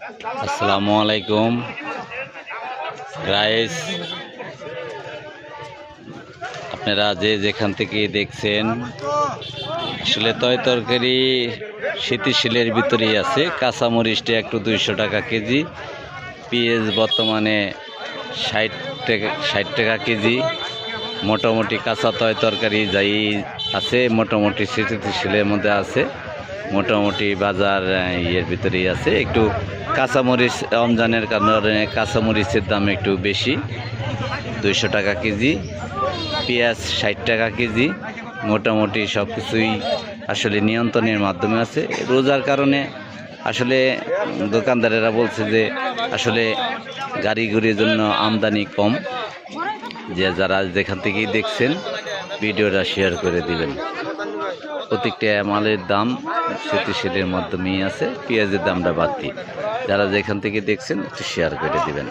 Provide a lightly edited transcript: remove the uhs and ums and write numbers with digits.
আসসালামু আলাইকুম গাইস, আপনারা যে যেখান থেকে দেখছেন আসলে তরকারি শীতশীলের ভিতরেই আছে। কাঁচামরিচটা একটু 200 টাকা কেজি, পেঁয়াজ বর্তমানে 60 টাকা কেজি। মোটামুটি কাঁচা তরকারি যাই আছে মোটামুটি শীতশীলের মধ্যে আছে, মোটামুটি বাজার ইয়ের ভিতরেই আছে। একটু কাঁচামরিচ রমজানের কারণে কাঁচামরিচের দাম একটু বেশি, 200 টাকা কেজি। পেঁয়াজ 60 টাকা কেজি। মোটামুটি সব কিছুই আসলে নিয়ন্ত্রণের মাধ্যমে আছে। রোজার কারণে আসলে দোকানদারেরা বলছে যে আসলে গাড়ির জন্য আমদানি কম। যে যারা যেখান থেকেই দেখছেন ভিডিওটা শেয়ার করে দিবেন। প্রত্যেকটা মালের দাম শীতশীলের মাধ্যমেই আছে, পেঁয়াজের দামটা বাড়তি। যারা যেখান থেকে দেখছেন একটু শেয়ার করে দিবেন।